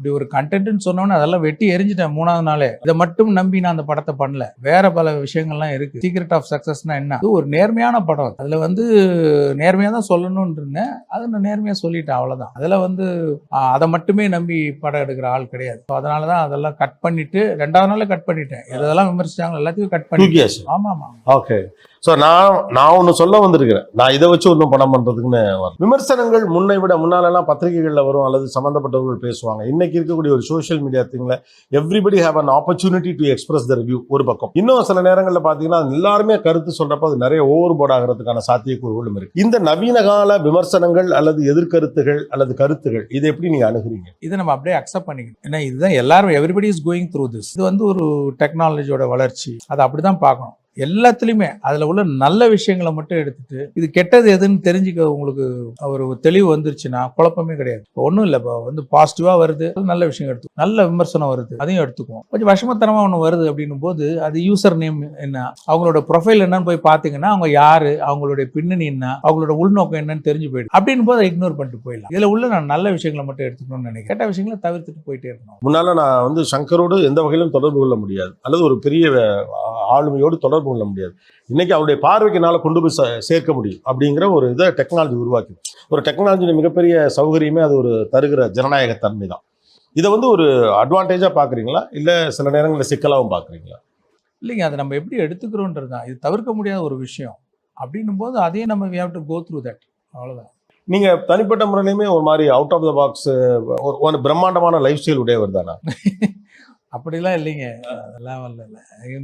இப்படி ஒரு கண்டென்ட்னு சொன்னோன்னே அதெல்லாம் வெட்டி எரிஞ்சிட்டேன் 3வது நாளே. இதை மட்டும் நம்பி நான் அந்த படத்தை பண்ணல. வேற பல விஷயங்கள்லாம் இருக்கு. சீக்ரெட் ஆஃப் சக்சஸ்னா என்ன, அது ஒரு நேர்மையான படம். அதுல வந்து நேர்மையா தான் சொல்லணும்னு இருந்தேன். அதை நான் நேர்மையா சொல்லிட்டேன், அவ்வளவுதான். அதுல வந்து அதை மட்டுமே நம்பி படம் எடுக்கிற ஆள் கிடையாது. அதனாலதான் அதெல்லாம் கட் பண்ணிட்டு 2வது நாளே கட் பண்ணிட்டேன். எதெல்லாம் விமர்சிச்சாங்க எல்லாத்தையும் கட் பண்ணி. ஆமா ஆமா. ஓகே. ஸோ நான் ஒன்று சொல்ல வந்திருக்கிறேன். நான் இதை வச்சு ஒன்றும் படம் பண்ணுறதுக்குன்னு வரும். விமர்சனங்கள் முன்னாலெல்லாம் பத்திரிகைகளில் வரும் அல்லது சம்மந்தப்பட்டவர்கள் பேசுவாங்க. இன்னைக்கு இருக்கக்கூடிய ஒரு சோஷியல் மீடியா திங்கில் everybody have an opportunity to express the review ஒரு பக்கம். இன்னும் சில நேரங்களில் பார்த்தீங்கன்னா எல்லாருமே கருத்து சொல்கிறப்ப அது நிறைய ஓவர் போர்ட் ஆகிறதுக்கான சாத்தியக்கூறுகளும் இருக்கு. இந்த நவீன கால விமர்சனங்கள் அல்லது எதிர்கருத்துகள் அல்லது கருத்துகள் இதை எப்படி நீங்கள் அணுகுறீங்க? இதை நம்ம அப்படியே அக்செப்ட் பண்ணிக்கணும். ஏன்னா இதுதான் எல்லாரும், everybody is going through this. இது வந்து ஒரு டெக்னாலஜியோட வளர்ச்சி. அதை அப்படிதான் பார்க்கணும். எல்லாத்துலயுமே அதுல உள்ள நல்ல விஷயங்களை மட்டும் எடுத்துட்டு இது கெட்டது எதுன்னு தெரிஞ்சுக்க உங்களுக்கு ஒரு தெளிவு வந்துருச்சுன்னா குழப்பமே கிடையாது. ஒன்றும் இல்லை, இப்போ வந்து பாசிட்டிவா வருது, நல்ல விஷயம் எடுத்துக்கும். நல்ல விமர்சனம் வருது, அதையும் எடுத்துக்குவோம். கொஞ்சம் விஷமத்தனமா ஒன்று வருது அப்படின்னும் போது அது யூசர் நேம் என்ன, அவங்களோட ப்ரொஃபைல் என்னன்னு போய் பார்த்தீங்கன்னா அவங்க யாரு, அவங்களுடைய பின்னணி என்ன, அவங்களோட உள்நோக்கம் என்னன்னு தெரிஞ்சு போயிடும். அப்படின்னு போது இக்னோர் பண்ணிட்டு போயிடலாம். இதுல உள்ள நான் நல்ல விஷயங்களை மட்டும் எடுத்துக்கணும்னு நினைக்கிறேன். கெட்ட விஷயங்களை தவிர்த்துட்டு போயிட்டே இருக்கணும். முன்னால நான் வந்து சங்கரோடு எந்த வகையிலும் தொடர்பு கொள்ள முடியாது அல்லது ஒரு பெரிய ஆளுமையோடு தொடர்பு கொள்ள முடியாது. இன்னைக்கு அவருடைய பார்வைக்குனால கொண்டு போய் சேர்க்க முடியும் அப்படிங்கிற ஒரு இதை டெக்னாலஜி உருவாக்கி. ஒரு டெக்னாலஜியின் மிகப்பெரிய சௌகரியமே அது ஒரு தருகிற ஜனநாயக தன்மை தான். இதை வந்து ஒரு அட்வான்டேஜா பாக்குறீங்களா இல்ல சில நேரங்களில் சிக்கலாவும் பாக்குறீங்களா? இல்லைங்க, அதை நம்ம எப்படி எடுத்துக்கிறோன்றது தான். இது தவிர்க்க முடியாத ஒரு விஷயம் அப்படின்னும் போது அதையும் நம்ம we have to go through that. அவ்வளவுதான். நீங்க தனிப்பட்ட முறையிலுமே ஒரு மாதிரி அவுட் ஆஃப் த பாக்ஸ் ஒரு பிரம்மாண்டமான லைஃப் ஸ்டைல் உடையவர் தானா? அப்படிலாம் இல்லைங்க, அதெல்லாம் வரல.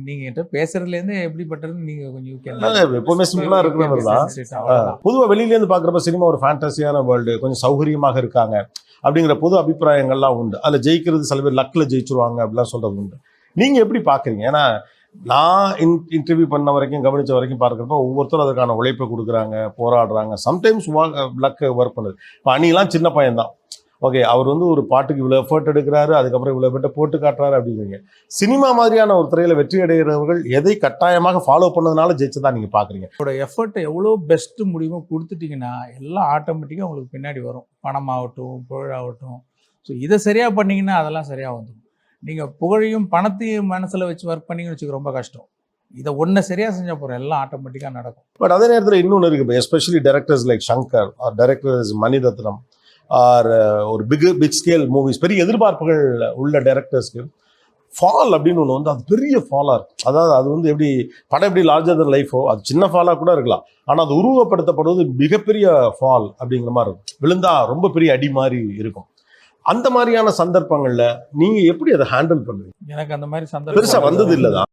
நீங்க என்கிட்ட பேசுறதுலேருந்து எப்படிப்பட்டதுன்னு நீங்க கொஞ்சம் எப்பவுமே சிம்பிளா இருக்கிறவர் தான். பொதுவா வெளியில இருந்து பாக்குறப்ப சினிமா ஒரு ஃபேண்டசியான வேர்ல்டு, கொஞ்சம் சௌகரியமாக இருக்காங்க அப்படிங்கிற பொது அபிப்பிராயங்கள்லாம் உண்டு. அதுல ஜெயிக்கிறது சில பேர் லக்ல ஜெயிச்சிருவாங்க அப்படிலாம் சொல்றது உண்டு. நீங்க எப்படி பாக்குறீங்க? ஏன்னா நான் இன்டர்வியூ பண்ண வரைக்கும் கவனிச்ச வரைக்கும் பார்க்குறப்ப ஒவ்வொருத்தரும் அதுக்கான உழைப்பை கொடுக்குறாங்க, போராடுறாங்க. சம்டைம்ஸ் லக் ஒர்க் பண்ணுது. இப்போ அணிலாம் சின்ன பையன் தான். ஓகே, அவர் வந்து ஒரு பாட்டுக்கு இவ்வளோ எஃபர்ட் எடுக்கிறாரு, அதுக்கப்புறம் இவ்வளோ பேட்டை போட்டு காட்டுறாரு அப்படிங்கிறீங்க. சினிமா மாதிரியான ஒரு துறையில் வெற்றி அடைகிறவர்கள் எதை கட்டாயமாக ஃபாலோ பண்ணதுனால ஜெயிச்சதான் நீங்கள் பார்க்குறீங்க? அவரோட எஃபர்ட்டை எவ்வளோ பெஸ்ட்டு முடியுமோ கொடுத்துட்டிங்கன்னா எல்லாம் ஆட்டோமேட்டிக்காக உங்களுக்கு பின்னாடி வரும். பணமாகட்டும், புகழாகட்டும். ஸோ இதை சரியாக பண்ணிங்கன்னா அதெல்லாம் சரியாக வந்துடும். நீங்கள் புகழையும் பணத்தையும் மனசில் வச்சு ஒர்க் பண்ணிங்கன்னு வச்சுக்க ரொம்ப கஷ்டம். இதை ஒன்றை சரியாக செஞ்சால் போகிறோம், எல்லாம் ஆட்டோமேட்டிக்காக நடக்கும். பட் அதே நேரத்தில் இன்னொன்று இருக்குது. Especially directors like Shankar or directors Mani Ratnam or ஒரு பிக் ஸ்கேல் மூவிஸ், பெரிய எதிர்பார்ப்புகள் உள்ள டைரக்டர்ஸ்க்கு ஃபால் அப்படின்னு ஒன்று வந்து அது பெரிய ஃபாலாக இருக்கும். அதாவது அது வந்து எப்படி படம் எப்படி லார்ஜர் தன் லைஃபோ அது சின்ன ஃபாலாக கூட இருக்கலாம். ஆனால் அது உருவப்படுத்தப்படுவது மிகப்பெரிய ஃபால் அப்படிங்கிற மாதிரி இருக்கும். விழுந்தா ரொம்ப பெரிய அடி மாதிரி இருக்கும். அந்த மாதிரியான சந்தர்ப்பங்களில் நீங்கள் எப்படி அதை ஹேண்டில் பண்ணுவீங்க? எனக்கு அந்த மாதிரி சந்தர்ப்பம் பெருசாக வந்தது இல்லைதான்.